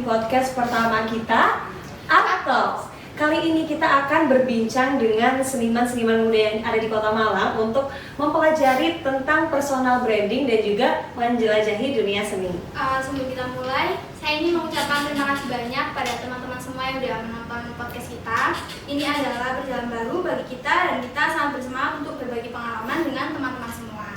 podcast pertama kita, Art Talks. Kali ini kita akan berbincang dengan seniman-seniman muda yang ada di Kota Malang untuk mempelajari tentang personal branding dan juga menjelajahi dunia seni. Sebelum kita mulai, saya ingin mengucapkan terima kasih banyak pada teman-teman semua yang sudah menonton podcast kita. Ini adalah perjalanan baru bagi kita dan kita sangat bersemangat untuk berbagi pengalaman dengan teman-teman semua.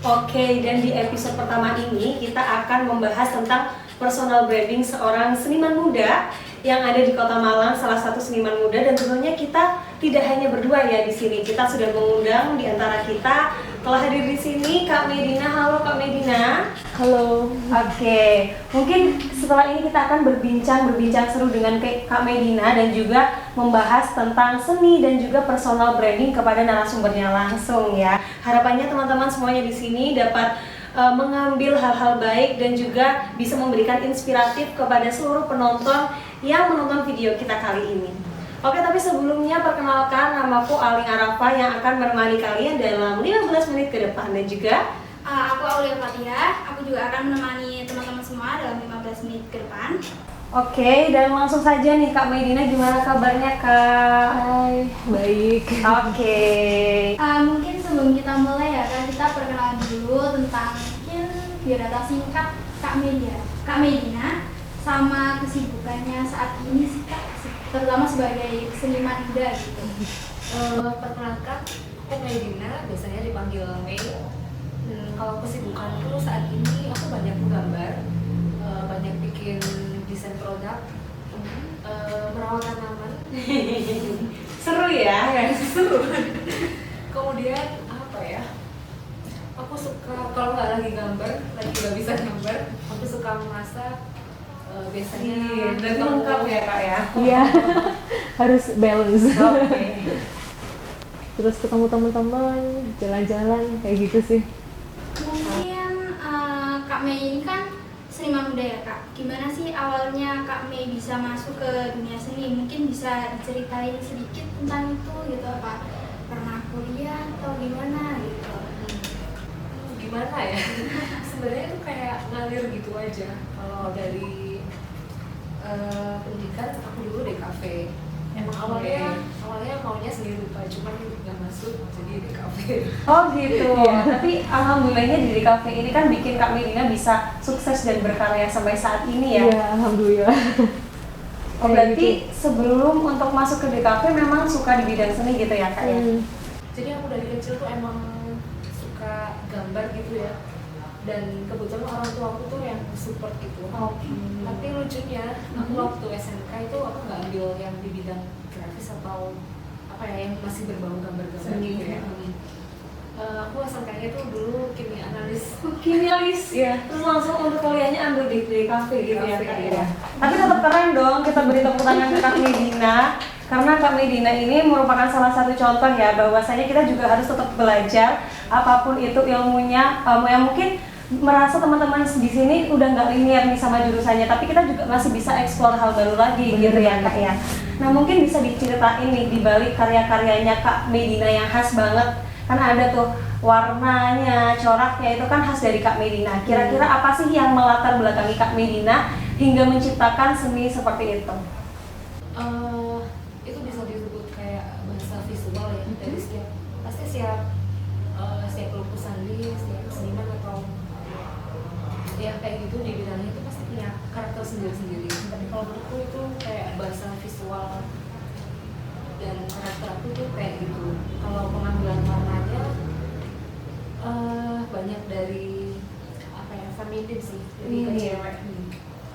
Oke, dan di episode pertama ini kita akan membahas tentang personal branding seorang seniman muda yang ada di Kota Malang, salah satu seniman muda, dan tentunya kita tidak hanya berdua ya di sini. Kita sudah mengundang di antara kita telah hadir di sini Kak Medina. Halo Kak Medina. Halo. Oke, mungkin setelah ini kita akan berbincang seru dengan Kak Medina dan juga membahas tentang seni dan juga personal branding kepada narasumbernya langsung ya. Harapannya teman-teman semuanya di sini dapat mengambil hal-hal baik dan juga bisa memberikan inspiratif kepada seluruh penonton yang menonton video kita kali ini. Oke, tapi sebelumnya perkenalkan, namaku Aling Arafa yang akan menemani kalian dalam 15 menit ke depan, dan juga Aku Aulia Fatia, aku juga akan menemani teman-teman semua dalam 15 menit ke depan. Oke, dan langsung saja nih Kak Medina, gimana kabarnya Kak? Hai, baik. Oke. Mungkin sebelum kita mulai ya kan, kita perkenalan dulu tentang mungkin biodata singkat Kak Medina sama kesibukannya saat ini sih Kak, terutama sebagai seniman muda gitu. Perkenalkan, aku Medina, biasanya dipanggil Mei. Kalau kesibukanku saat ini, aku banyak menggambar, banyak bikin desain produk, merawat tanaman. Seru ya? Seru. Kemudian apa ya? Aku suka kalau nggak lagi gambar, lagi nggak bisa gambar, aku suka memasak. Biasanya dan lengkap ya Kak ya? Iya, harus balance. Oke. Terus ketemu teman-teman, jalan-jalan, kayak gitu sih. Mungkin Kak Mei ini kan seniman muda ya Kak. Gimana sih awalnya Kak Mei bisa masuk ke dunia seni? Mungkin bisa diceritain sedikit tentang itu gitu, apa pernah kuliah atau gimana gitu? Gimana ya? Sebenarnya itu kayak ngalir gitu aja. Kalau dari pendidikan, aku dulu DKV. Emang awalnya maunya seni rupa, cuman nggak masuk jadi DKV. Oh gitu. Tapi alhamdulillahnya di DKV ini kan bikin Kak Medina bisa sukses dan berkarya sampai saat ini ya. Iya, alhamdulillah. Oh, berarti sebelum untuk masuk ke DKV memang suka di bidang seni gitu ya Kak ya? Jadi aku dari kecil tuh emang suka gambar gitu ya. Dan kebetulan orang tua aku tuh yang support gitu. Tapi lucunya, aku waktu SMK itu aku nggak ambil yang di bidang grafis atau apa ya, yang masih berbau gambar-gambar gitu ya. Aku SMK-nya tuh dulu kimia analis. Kimialis. Iya. Terus langsung untuk kuliahnya ambil di DKV gitu ya DKV, Kak iya. ya. Tapi tetap keren dong, kita beri tepuk tangan ke Kak Medina. Karena Kak Medina ini merupakan salah satu contoh ya, bahwasanya kita juga harus tetap belajar apapun itu ilmunya, yang mungkin merasa teman-teman di sini udah nggak linear nih sama jurusannya, tapi kita juga masih bisa eksplor hal baru lagi gitu ya Kak ya. Nah mungkin bisa diceritain nih di balik karya-karyanya Kak Medina yang khas banget, kan ada tuh warnanya, coraknya itu kan khas dari Kak Medina. Kira-kira apa sih yang melatar belakangi Kak Medina hingga menciptakan seni seperti itu? Itu bisa disebut kayak bahasa visual ya, dari setiap lukisan dia, setiap seniman atau ya kayak gitu di bidangnya itu pasti punya karakter sendiri-sendiri. Tapi kalau menurutku itu kayak bahasa visual dan karakter aku tuh kayak gitu. Kalau pengambilan warnanya banyak dari apa ya, feminin sih, lebih ke cewek.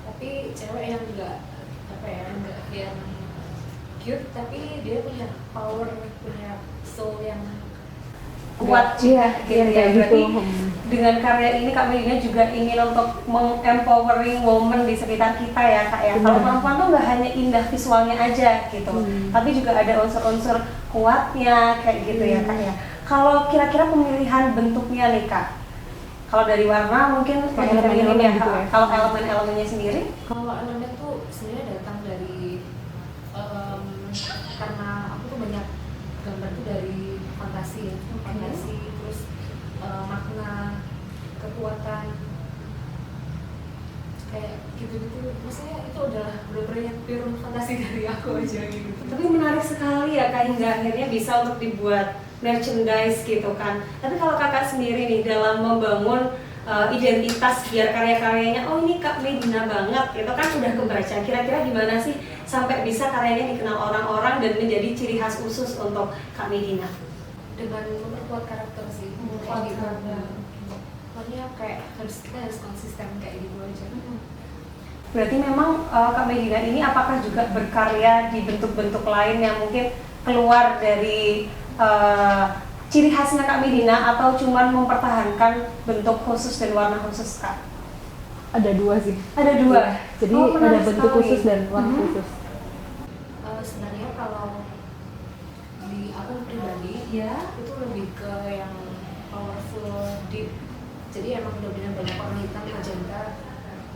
Tapi cewek yang enggak apa ya, enggak yang cute, tapi dia punya power, punya soul yang Kuat juga gitu ya. Berarti gitu. dengan karya ini Kak Medina juga ingin untuk mengempowering woman di sekitar kita ya Kak ya. Kalau perempuan tuh nggak hanya indah visualnya aja gitu, tapi juga ada unsur-unsur kuatnya kayak gitu ya Kak ya. Kalau kira-kira pemilihan bentuknya nih Kak, kalau dari warna mungkin Elemen-elemen ya, gitu ya. kalau elemen-elemennya sendiri? Kalau elemen tuh sebenarnya datang dari karena aku tuh banyak gambar tuh dari fantasi ya, fantasi, terus makna, kekuatan, kayak gitu gitu-gitu, maksudnya itu adalah benar-benar yang pure fantasi dari aku aja gitu. Tapi menarik sekali ya Kak, hingga akhirnya bisa untuk dibuat merchandise gitu kan. Tapi kalau Kakak sendiri nih dalam membangun identitas biar karya-karyanya, oh ini Kak Medina banget gitu kan, udah kebaca. Kira-kira gimana sih sampai bisa karyanya dikenal orang-orang dan menjadi ciri khas khusus untuk Kak Medina? Dengan memperkuat karakter sih, kayak gitu. Makanya kayak kita harus konsisten kayak gitu aja. Berarti memang Kak Medina ini apakah juga berkarya di bentuk-bentuk lain yang mungkin keluar dari ciri khasnya Kak Medina, atau cuman mempertahankan bentuk khusus dan warna khusus Kak? Ada dua sih. Ada dua? Jadi Oh, ada menarik bentuk sekali. khusus dan warna khusus. Sebenarnya kalau di aku pribadi Ya. itu lebih ke yang powerful, deep. Jadi emang benar-benar banyak warna hitam, magenta,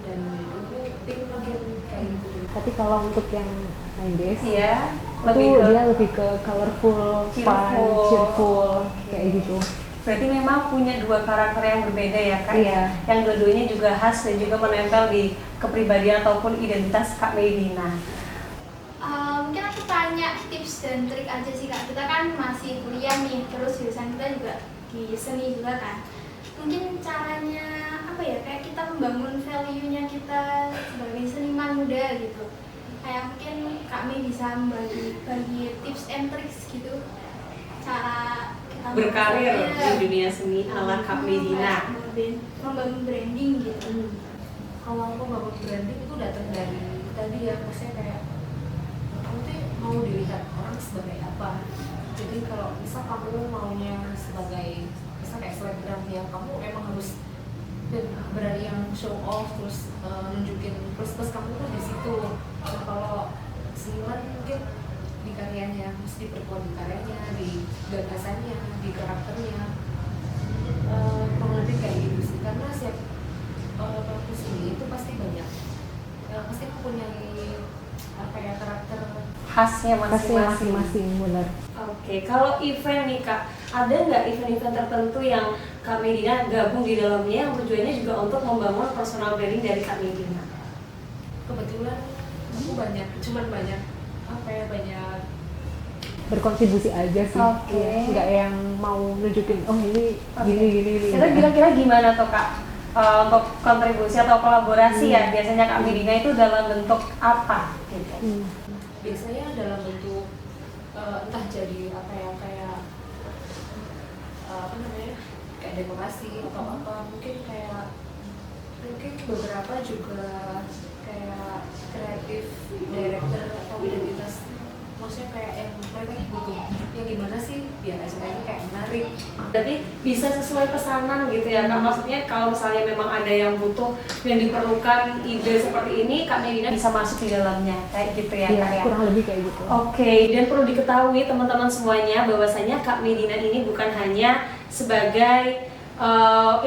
dan ungu, pink bagian kayak gitu. Tapi kalau untuk yang main days, Iya. itu dia lebih ke colorful, fun, cheerful, kayak gitu. Berarti memang punya dua karakter yang berbeda ya Kak? Iya. Yang dua-duanya juga khas dan juga menempel di kepribadian ataupun identitas Kak Medina. Mungkin aku tanya tips dan trik aja sih Kak. Kita kan masih kuliah nih, terus jurusan kita juga di seni juga kan. Mungkin caranya apa ya, kayak kita membangun value-nya kita sebagai seniman muda gitu. Kayak mungkin Kak Mei bisa bagi tips and tricks gitu, cara kita Berkarir di dunia seni ala Kak Medina. membangun branding gitu. Kalau aku bangun branding itu datang dari tadi ya, maksudnya kayak kamu tuh mau dilihat orang sebagai apa. Jadi kalau misal kamu maunya sebagai misal kayak selebgram ya, kamu emang harus berani yang show off, terus nunjukin plus kamu tuh di situ. Nah, kalau seniman mungkin di karyanya, mesti diperkuat di karyanya, di gagasannya, di karakternya, kurang lebih kayak gitu sih. Karena setiap pelaku seni itu pasti banyak, pasti mempunyai apa ya, karakter Khasnya Khasnya masing-masing. masing-masing, benar. Oke, kalau event nih Kak, ada nggak event-event tertentu yang Kak Medina gabung di dalamnya yang tujuannya juga untuk membangun personal branding dari Kak Medina? kebetulan aku banyak apa ya, banyak Berkontribusi aja sih. Oke. Iya, nggak yang mau nunjukin, oh ini Oke. gini. Kita kira-kira gimana tuh Kak untuk kontribusi atau kolaborasi ya biasanya Kak Medina itu dalam bentuk apa gitu? biasanya dalam bentuk entah jadi apa ya, kayak apa namanya, kayak dekorasi atau apa, mungkin beberapa juga kayak kreatif director atau identitas, maksudnya kayak yang mereka butuh yang gimana sih biar acaranya kayak menarik. Berarti bisa sesuai pesanan gitu ya Kak, maksudnya kalau misalnya memang ada yang butuh dan diperlukan ide seperti ini, Kak Medina bisa masuk di dalamnya kayak gitu ya Iya, Kak ya? kurang lebih kayak gitu. Oke, dan perlu diketahui teman-teman semuanya bahwasanya Kak Medina ini bukan hanya sebagai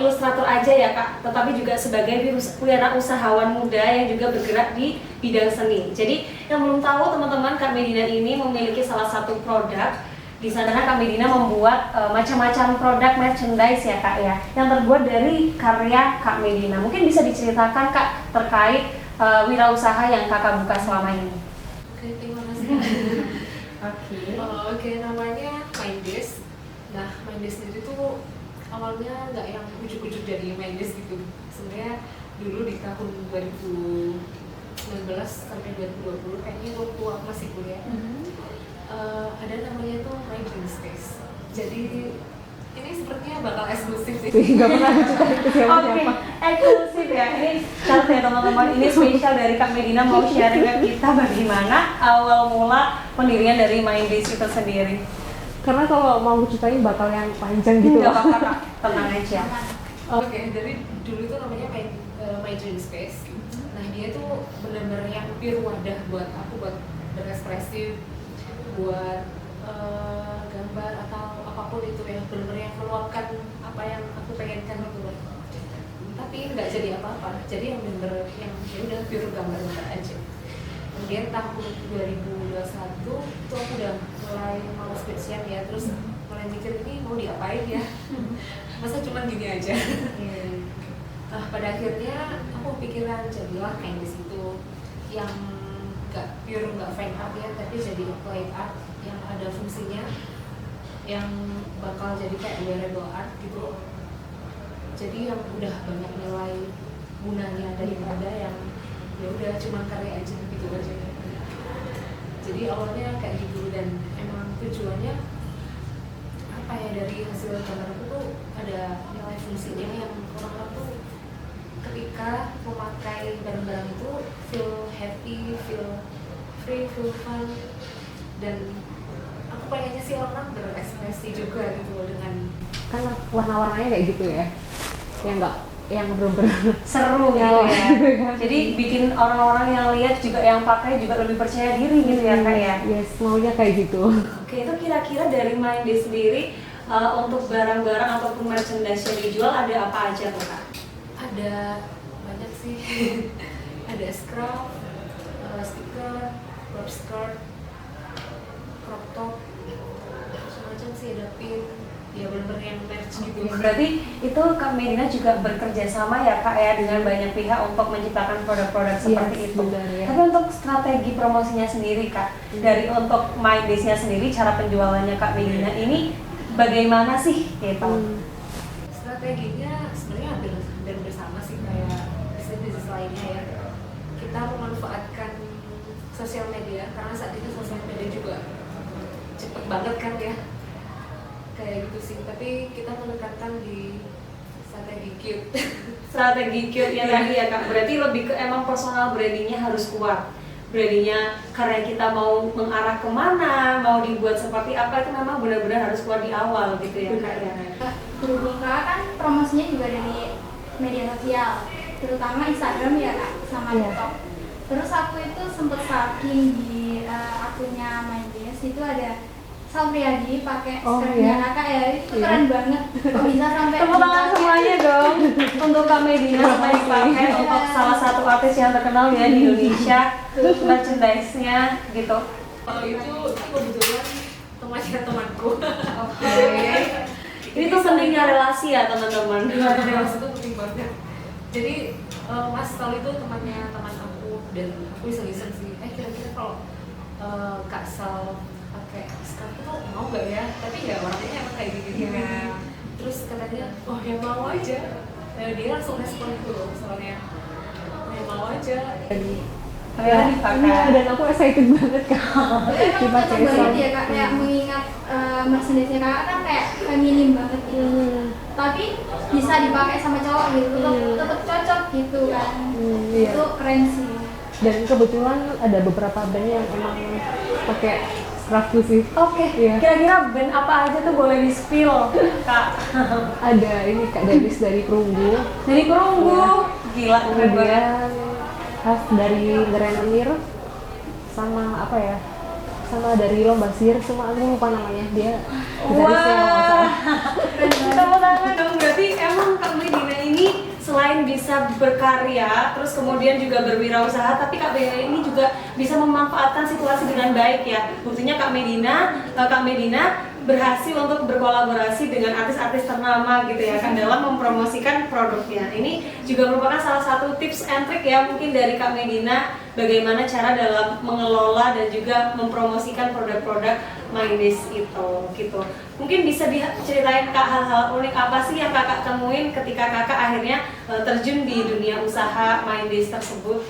ilustrator aja ya Kak, tetapi juga sebagai wirausahawan muda yang juga bergerak di bidang seni. Jadi yang belum tahu teman-teman, Kak Medina ini memiliki salah satu produk. Di sana Kak Medina membuat macam-macam produk merchandise ya Kak ya, yang terbuat dari karya Kak Medina. Mungkin bisa diceritakan Kak terkait wirausaha yang Kakak buka selama ini. Oke, terima kasih. Oke, namanya Mindays. Nah, Mindays sendiri tuh awalnya nggak yang ujuk-ujuk jadi Mindays gitu. Sebenarnya dulu di tahun 2019 sampai 2020 kayaknya waktu aku masih kuliah, ada namanya tuh My Dream Space. Jadi ini sepertinya bakal eksklusif sih. Nggak pernah aku ceritain ke Oke, siapa-siapa. eksklusif ya. Ini catat ya teman-teman. Ini spesial dari Kak Medina mau sharing ke kita bagaimana awal mula pendirian dari Mindays itu sendiri. Karena kalau mau ceritain bakal yang panjang gitu. Nggak apa-apa Kak, tenang aja. Oke, jadi dulu itu namanya My Dream Space. Nah, dia tuh benar-benar yang pure wadah buat aku buat berekspresi, buat gambar atau apapun itu ya, benar-benar yang meluapkan apa yang aku pengenkan gitu loh. Tapi nggak jadi apa-apa. Jadi yang benar yang ya udah pure gambar aja. Kemudian tahun 2021 itu aku udah mulai mau skripsian ya, terus mulai mikir ini mau diapain ya, masa cuma gini aja. Nah, pada akhirnya aku pikiran jadilah kayak di situ yang nggak pure, nggak fine art ya, tapi jadi applied art yang ada fungsinya, yang bakal jadi kayak wearable art gitu. Jadi yang udah banyak nilai gunanya daripada yang ya udah cuma karya aja gitu aja. Jadi awalnya kayak gitu, dan emang tujuannya apa ya, dari hasil gambar aku tuh ada nilai fungsinya yang orang-orang tuh ketika memakai barang-barang itu feel happy, feel free, feel fun, dan aku pengennya sih orang berekspresi juga gitu loh dengan Kan warna-warnanya kayak gitu ya, yang bener-bener seru gitu ya. Jadi bikin orang-orang yang lihat juga, yang pakai juga lebih percaya diri gitu ya Kak ya. Yes, maunya kayak gitu. Oke, itu kira-kira dari Mindy sendiri untuk barang-barang ataupun merchandise yang dijual ada apa aja tuh Kak? ada banyak sih. Ada scrap, stiker, crop skirt, crop top, macam-macam sih, ada pin, ya bener-bener yang merch gitu. Berarti itu Kak Medina juga bekerja sama ya Kak ya dengan banyak pihak untuk menciptakan produk-produk seperti Yes, itu. benar, ya. Tapi untuk strategi promosinya sendiri Kak, dari untuk Mindy-nya sendiri, cara penjualannya Kak Medina ini bagaimana sih gitu? Strateginya sebenarnya hampir sama sih kayak bisnis lainnya ya. Kita memanfaatkan sosial media karena saat ini sosial media juga cepet banget kan ya, kayak gitu sih. Tapi kita menekankan di strategi cute. Strategi cute ya tadi ya Kak, berarti lebih ke emang personal brandingnya harus kuat. Brandingnya karena kita mau mengarah kemana, mau dibuat seperti apa, itu memang benar-benar harus kuat di awal gitu ya Kak ya. Berhubung Kakak kan promosinya juga dari media sosial, terutama Instagram ya Kak, sama Iya. TikTok. Terus aku itu sempet stalking di akunnya Mindy, itu ada Sal Priadi pakai Oh, skirtnya iya. Kakak ya, itu Iya. keren banget. Kok bisa sampai Tepuk tangan dipakai? semuanya dong untuk Kak Medina supaya dipakai untuk salah satu artis yang terkenal ya di Indonesia, merchandise-nya gitu. Kalau itu kebetulan temannya temanku. Oke. Ini tuh pentingnya relasi ya teman-teman. Relasi itu penting banget. Jadi Mas Sal itu temannya teman aku, dan aku iseng-iseng sih, kira-kira kalau Kak Sal pakai scarf itu mau nggak ya? Tapi ya orangnya emang kayak gini. Terus katanya, oh ya mau aja. Dia langsung respon itu loh, soalnya ya mau aja. Akhirnya Iya, dipakai. dan aku excited banget Kak. Emang Dipakai cocok banget sama. ya Kak, kayak mengingat merchandise-nya Kakak kan kayak feminim banget gitu. Tapi bisa dipakai sama cowok gitu, tetap cocok gitu kan. Iya. Itu keren sih. Dan kebetulan ada beberapa band yang emang pakai scarf sih. Oke, Iya. kira-kira band apa aja tuh boleh di-spill Kak? Ada ini Kak Davis dari Perunggu, Dari Perunggu. Gila, keren banget. kemudian khas dari Grenadier, sama apa ya, sama dari Lomba Sihir, cuma aku lupa namanya, dia gitarisnya kalau nggak salah. Tepuk tangan dong, berarti emang Kak Medina ini selain bisa berkarya, terus kemudian juga berwirausaha, tapi Kak Medina ini juga bisa memanfaatkan situasi dengan baik ya. Buktinya Kak Medina berhasil untuk berkolaborasi dengan artis-artis ternama gitu ya kan dalam mempromosikan produknya. Ini juga merupakan salah satu tips and trick ya mungkin dari Kak Medina bagaimana cara dalam mengelola dan juga mempromosikan produk-produk Mindy itu gitu. Mungkin bisa diceritain Kak hal-hal unik apa sih yang Kakak temuin ketika Kakak akhirnya terjun di dunia usaha Mindy tersebut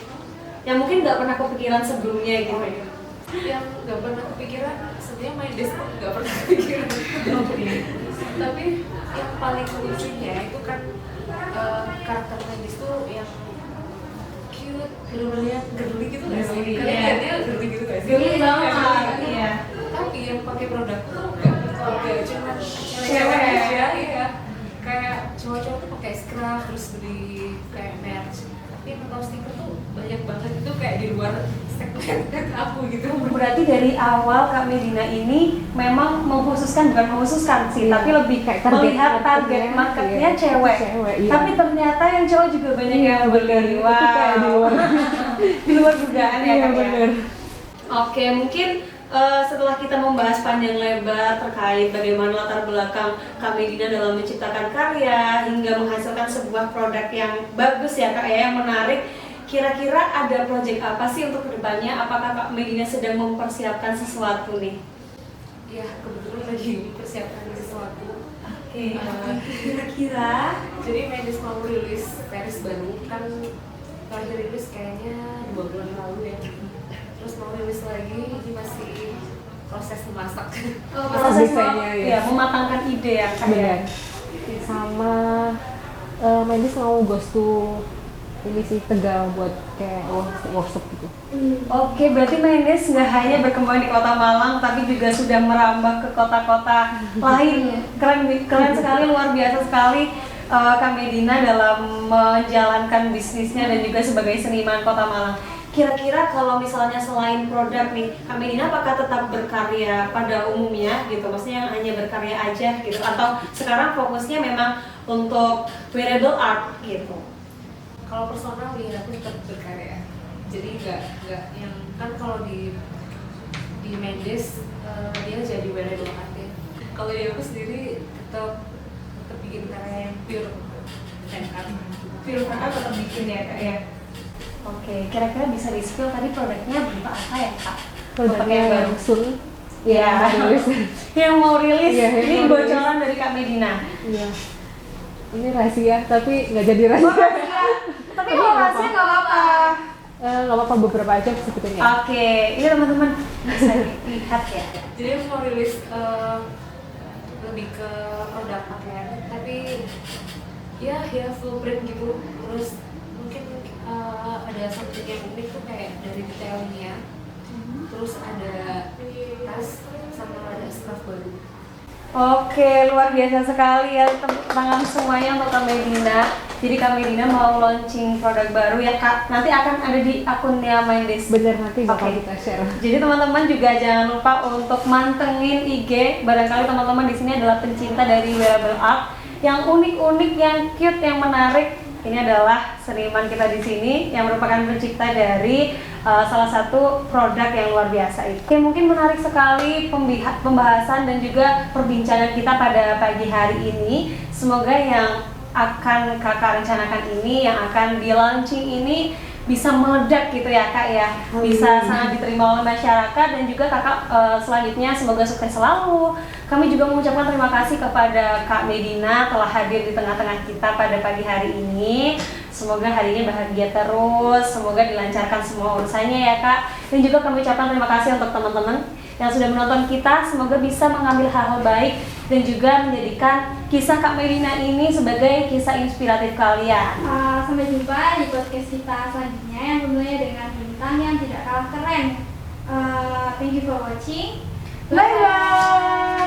yang mungkin nggak pernah kepikiran sebelumnya gitu. Yang nggak pernah kepikiran, sebenarnya main desk pun nggak pernah kepikiran. Tapi yang paling lucunya itu kan karakter main desk tuh yang cute, bener-bener girly gitu nggak sih? Girly, Kalian iya. lihatnya girly gitu nggak sih? Girly banget, Girly. iya. Tapi yang pakai produk tuh nggak cuma Cewek. cewek aja, iya. Kayak cowok-cowok tuh pakai scrub terus beli kayak merch. Tapi yang tahu stiker tuh banyak banget, itu kayak di luar segmen aku gitu. Berarti dari awal Kak Medina ini memang bukan mengkhususkan sih, Iya. tapi lebih Kayak target melihat target marketnya, marketnya iya. cewek. Iya. Tapi ternyata yang cowok juga banyak yang beli. Itu kayak di luar. Di luar dugaan ya Iya Kak ya? bener. Oke, mungkin setelah kita membahas panjang lebar terkait bagaimana latar belakang Kak Medina dalam menciptakan karya hingga menghasilkan sebuah produk yang bagus ya Kak ya, yang menarik. Kira-kira ada proyek apa sih untuk kedepannya? Apakah Kak Medina sedang mempersiapkan sesuatu nih? Ya, kebetulan lagi mempersiapkan sesuatu. Oke, kira-kira Jadi Medis mau rilis series baru, kan terakhir rilis kayaknya 2 bulan lalu ya. Terus mau rilis lagi, ini masih proses memasak. proses desainnya, ya, mematangkan ide ya Kak ya. Benar. Sama Medis mau ghost to ini sih Tegal buat kayak workshop gitu. Oke, berarti Mendes nggak hanya berkembang di Kota Malang, tapi juga sudah merambah ke kota-kota lain. Keren sekali, luar biasa sekali Kak Medina dalam menjalankan bisnisnya dan juga sebagai seniman Kota Malang. Kira-kira kalau misalnya selain produk nih, Kak Medina apakah tetap berkarya pada umumnya gitu? Maksudnya yang hanya berkarya aja gitu? Atau sekarang fokusnya memang untuk wearable art gitu? Kalau personal ya aku tetap berkarya. Jadi nggak yang kan kalau di Mendes dia jadi wearable art ya. Kalau di aku sendiri tetap bikin karya yang pure fan art. Pure fan art tetap bikin ya Kak ya? Oke, kira-kira bisa di-spill tadi produknya berupa apa ya Kak? Produknya yang sun. Ya, yang mau rilis. Iya, yang Ini mau rilis. bocoran dari Kak Medina. Iya. Ini rahasia, tapi nggak jadi rahasia. Tapi kalau rasanya nggak apa-apa. Nggak apa-apa, beberapa aja sebetulnya. Oke, ini teman-teman bisa lihat ya. Jadi aku mau rilis lebih ke produk pakaian, tapi ya full print gitu. Terus mungkin ada something yang unik tuh kayak dari detailnya. Terus ada tas sama ada scarf baru. Oke, luar biasa sekali ya, tepuk tangan semuanya untuk Kak Medina. Jadi Kak Medina mau launching produk baru ya Kak, nanti akan ada di akunnya Mendes. Bener, nanti bakal Oke. kita share. Jadi teman-teman juga jangan lupa untuk mantengin IG. Barangkali teman-teman di sini adalah pencinta dari wearable art yang unik-unik, yang cute, yang menarik. Ini adalah seniman kita di sini yang merupakan pencipta dari salah satu produk yang luar biasa itu. Oke, mungkin menarik sekali pembahasan dan juga perbincangan kita pada pagi hari ini. Semoga yang akan kakak rencanakan ini, yang akan di-launching ini bisa meledak gitu ya Kak ya, bisa sangat diterima oleh masyarakat dan juga kakak selanjutnya semoga sukses selalu. Kami juga mengucapkan terima kasih kepada Kak Medina telah hadir di tengah-tengah kita pada pagi hari ini. Semoga harinya bahagia terus, semoga dilancarkan semua urusannya ya Kak. Dan juga kami ucapkan terima kasih untuk teman-teman yang sudah menonton kita, semoga bisa mengambil hal-hal baik dan juga menjadikan kisah Kak Medina ini sebagai kisah inspiratif kalian. Sampai jumpa di podcast kita selanjutnya yang tentunya dengan bintang yang tidak kalah keren. Thank you for watching. Bye bye.